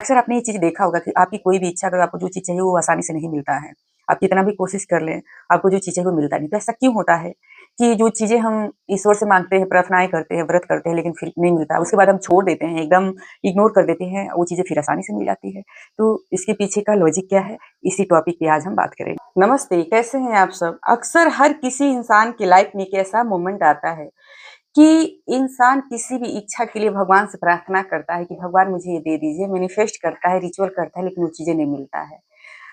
अक्सर आपने ये चीज़ देखा होगा कि आपकी कोई भी इच्छा, अगर आपको जो चीज़ चाहिए वो आसानी से नहीं मिलता है। आप कितना भी कोशिश कर लें, आपको जो चीज़ चाहिए वो मिलता नहीं। तो ऐसा क्यों होता है कि जो चीज़ें हम ईश्वर से माँगते हैं, प्रार्थनाएँ करते हैं, व्रत करते हैं, लेकिन फिर नहीं मिलता। उसके बाद हम छोड़ देते हैं, एकदम इग्नोर कर देते हैं, वो चीज़ें फिर आसानी से मिल जाती है। तो इसके पीछे का लॉजिक क्या है? इसी टॉपिक पे आज हम बात करेंगे। नमस्ते, कैसे हैं आप सब? अक्सर हर किसी इंसान की लाइफ में एक ऐसा मोमेंट आता है कि इंसान किसी भी इच्छा के लिए भगवान से प्रार्थना करता है कि भगवान मुझे ये दे दीजिए, मैनिफेस्ट करता है, रिचुअल करता है, लेकिन वो चीज़ें नहीं मिलता है।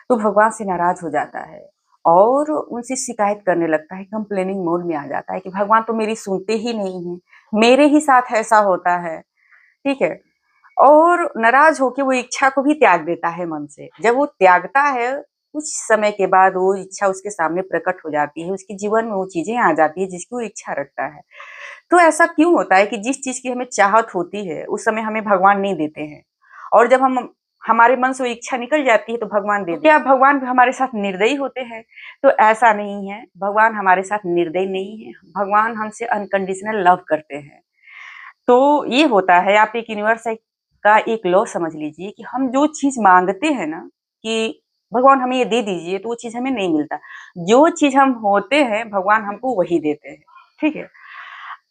तो भगवान से नाराज़ हो जाता है और उनसे शिकायत करने लगता है, कंप्लेनिंग मोड में आ जाता है कि भगवान तो मेरी सुनते ही नहीं हैं, मेरे ही साथ ऐसा होता है, ठीक है? और नाराज़ होके वो इच्छा को भी त्याग देता है मन से। जब वो त्यागता है, कुछ समय के बाद वो इच्छा उसके सामने प्रकट हो जाती है, उसके जीवन में वो चीज़ें आ जाती है जिसकी वो इच्छा रखता है। तो ऐसा क्यों होता है कि जिस चीज़ की हमें चाहत होती है, उस समय हमें भगवान नहीं देते हैं और जब हम हमारे मन से वो इच्छा निकल जाती है तो भगवान दे देते हैं। क्या भगवान भी हमारे साथ निर्दयी होते हैं? तो ऐसा नहीं है, भगवान हमारे साथ निर्दयी नहीं है, भगवान हमसे अनकंडीशनल लव करते हैं। तो ये होता है, आप एक यूनिवर्स का एक लॉ समझ लीजिए कि हम जो चीज़ माँगते हैं ना कि भगवान हमें ये दे दीजिए, तो वो चीज़ हमें नहीं मिलता। जो चीज़ हम होते हैं, भगवान हमको वही देते हैं, ठीक है?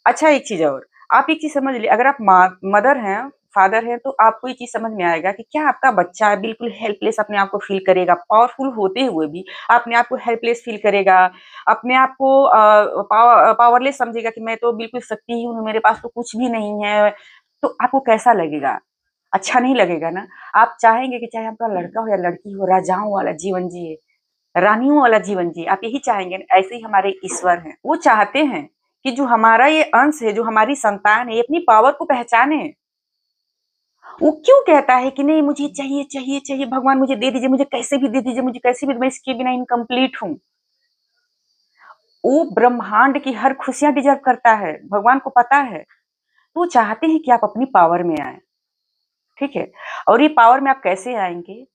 अच्छा, एक चीज़ और, आप एक चीज़ समझ लीजिए, अगर आप मदर हैं, फादर हैं, तो आपको ये चीज़ समझ में आएगा कि क्या आपका बच्चा बिल्कुल हेल्पलेस अपने आप को फ़ील करेगा, पावरफुल होते हुए भी अपने आप को हेल्पलेस फ़ील करेगा, अपने आप को पावरलेस समझेगा कि मैं तो बिल्कुल शक्तिहीन हूँ, मेरे पास तो कुछ भी नहीं है, तो आपको कैसा लगेगा? अच्छा नहीं लगेगा ना। आप चाहेंगे कि चाहे आपका लड़का हो या लड़की हो, राजाओं वाला जीवन जिए, रानियों वाला जीवन जिए, आप यही चाहेंगे ना। ऐसे ही हमारे ईश्वर हैं, वो चाहते हैं कि जो हमारा ये अंश है, जो हमारी संतान है, ये अपनी पावर को पहचाने। वो क्यों कहता है कि नहीं मुझे चाहिए, चाहिए, चाहिए, भगवान मुझे दे दीजिए, मुझे कैसे भी दे दीजिए, मुझे कैसे भी, मैं इसके बिना इनकम्प्लीट हूँ। वो ब्रह्मांड की हर खुशियाँ डिज़र्व करता है, भगवान को पता है। तो वो चाहते हैं कि आप अपनी पावर में आएँ, ठीक है? और ये पावर में आप कैसे आएँगे?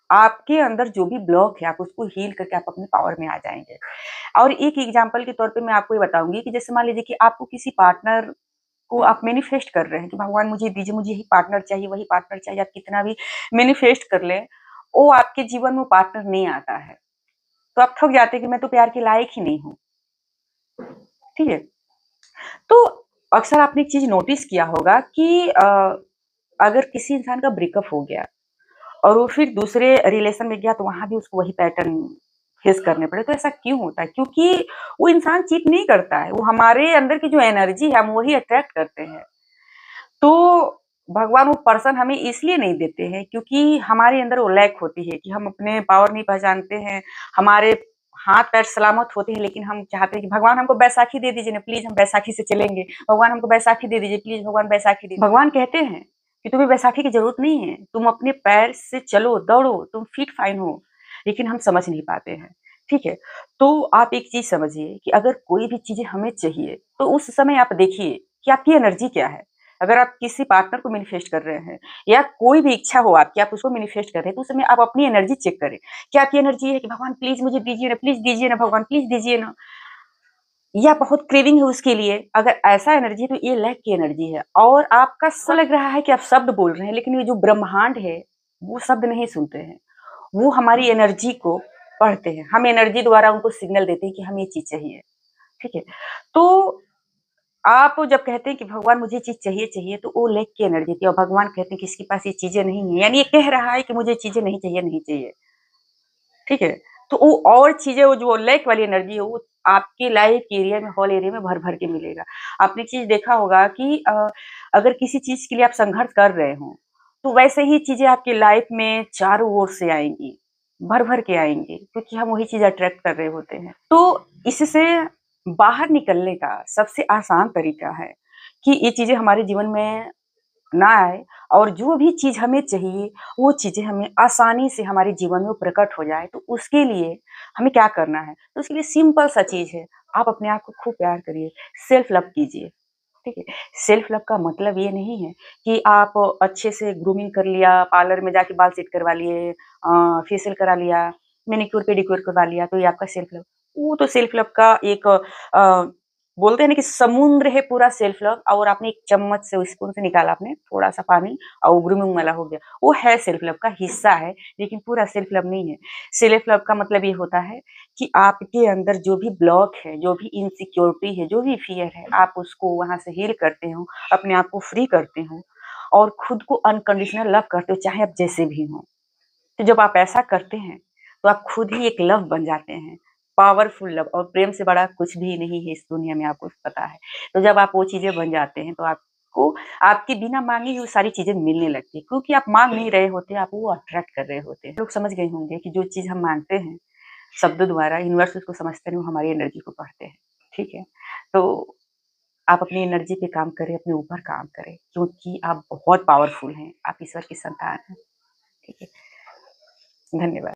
आपके अंदर जो भी ब्लॉक है, आप उसको हील करके आप अपनी पावर में आ जाएँगे। और एक एग्ज़ाम्पल के तौर पे मैं आपको ये बताऊँगी कि जैसे मान लीजिए कि आपको किसी पार्टनर को आप मैनिफेस्ट कर रहे हैं कि भगवान मुझे दीजिए, मुझे यही पार्टनर चाहिए, वही पार्टनर चाहिए, आप कितना भी मैनिफेस्ट कर लें, वो आपके जीवन में वो पार्टनर नहीं आता है। तो आप थक जाते हैं कि मैं तो प्यार के लायक ही नहीं हूँ, ठीक है? तो अक्सर आपने एक चीज़ नोटिस किया होगा कि अगर किसी इंसान का ब्रेकअप हो गया और वो फिर दूसरे रिलेशन में गया तो वहाँ भी उसको वही पैटर्न फेस करने पड़े। तो ऐसा क्यों होता है? क्योंकि वो इंसान चीट नहीं करता है, वो हमारे अंदर की जो एनर्जी है हम वही अट्रैक्ट करते हैं। तो भगवान वो पर्सन हमें इसलिए नहीं देते हैं क्योंकि हमारे अंदर वो लैक होती है कि हम अपने पावर नहीं पहचानते हैं, हमारे हाथ-पैर सलामत होते हैं लेकिन हम चाहते हैं कि भगवान हमको बैसाखी दे दीजिए ना, प्लीज़ हम बैसाखी से चलेंगे। भगवान हमको बैसाखी दे दीजिए, प्लीज़ भगवान बैसाखी दे, भगवान कहते हैं कि तुम्हें बैसाखी की ज़रूरत नहीं है, तुम अपने पैर से चलो, दौड़ो, तुम फिट फाइन हो, लेकिन हम समझ नहीं पाते हैं, ठीक है? तो आप एक चीज़ समझिए कि अगर कोई भी चीज़ें हमें चाहिए, तो उस समय आप देखिए कि आपकी एनर्जी क्या है? अगर आप किसी पार्टनर को मैनिफेस्ट कर रहे हैं या कोई भी इच्छा हो आपकी, आप उसको मैनिफेस्ट कर रहे हैं, तो उस समय आप अपनी एनर्जी चेक करें। क्या आपकी एनर्जी है कि भगवान प्लीज़ मुझे दीजिए ना, प्लीज़ दीजिए ना भगवान, प्लीज़ दीजिए ना, या बहुत क्रेविंग है उसके लिए? अगर ऐसा एनर्जी है तो ये लैक की एनर्जी है और आपका लग रहा है कि आप शब्द बोल रहे हैं, लेकिन ये जो ब्रह्मांड है, वो शब्द नहीं सुनते हैं। वो हमारी एनर्जी को पढ़ते हैं। हम एनर्जी द्वारा उनको सिग्नल देते हैं कि हमें ये चीज़ चाहिए, ठीक है? तो आप जब कहते हैं कि भगवान मुझे ये चीज़ चाहिए, चाहिए, तो वो लैक की एनर्जी थी और भगवान कहते हैं कि इसके पास ये चीज़ें नहीं हैं, यानी ये कह रहा है कि मुझे चीज़ें नहीं चाहिए, नहीं चाहिए, ठीक है? तो वो और चीज़ें, वो जो लैक वाली एनर्जी है, वो आपके लाइफ के एरिया में, होल एरिया में भर-भर के मिलेगा। आपने एक चीज़ देखा होगा कि अगर किसी चीज़ के लिए आप संघर्ष कर रहे हों, तो वैसे ही चीज़ें आपकी लाइफ में चारों ओर से आएँगी, भर-भर के आएँगी, क्योंकि हम वही चीज़ अट्रैक्ट कर रहे होते हैं। तो इससे बाहर निकलने का सबसे आसान तरीका है कि ये चीज़ें हमारे जीवन में ना आए और जो भी चीज़ हमें चाहिए, वो चीज़ें हमें आसानी से हमारे जीवन में प्रकट हो जाए। तो उसके लिए हमें क्या करना है? तो उसके लिए सिंपल सा चीज़ है, आप अपने आप को खूब प्यार करिए, सेल्फ लव कीजिए, ठीक है? सेल्फ लव का मतलब ये नहीं है कि आप अच्छे से ग्रूमिंग कर लिया, पार्लर में जाके बाल सेट करवा लिए, फेशियल करा लिया, मैनीक्योर पेडीक्योर करवा लिया, तो ये आपका सेल्फ लव। वो तो सेल्फ लव का एक बोलते हैं ना कि समुद्र है पूरा सेल्फ लव और आपने एक चम्मच से स्पून से निकाला आपने थोड़ा-सा पानी और उंगली में उंगला हो गया। वो है सेल्फ लव का हिस्सा है, लेकिन पूरा सेल्फ लव नहीं है। सेल्फ लव का मतलब ये होता है कि आपके अंदर जो भी ब्लॉक है, जो भी इनसिक्योरिटी है, जो भी फ़ियर है, आप उसको वहाँ से हील करते हो, अपने आप को फ्री करते हो और खुद को अनकंडीशनल लव करते हो, चाहे आप जैसे भी हों। तो जब आप ऐसा करते हैं, तो आप खुद ही एक लव बन जाते हैं, पावरफुल लव और प्रेम से बड़ा कुछ भी नहीं है इस दुनिया में आपको पता है। तो जब आप वो चीज़ें बन जाते हैं, तो आपको आपके बिना माँगे ही वो सारी चीज़ें मिलने लगती हैं क्योंकि आप माँग नहीं रहे होते, आप वो अट्रैक्ट कर रहे होते हैं। लोग समझ गए होंगे कि जो चीज़ हम माँगते हैं, शब्दों द्वारा यूनिवर्स उसको समझते नहीं, वो हमारी एनर्जी को पढ़ते हैं, ठीक है? तो आप अपनी एनर्जी पे काम करें, अपने ऊपर काम करें क्योंकि आप बहुत पावरफुल हैं, आप ईश्वर की संतान हैं, ठीक है? धन्यवाद।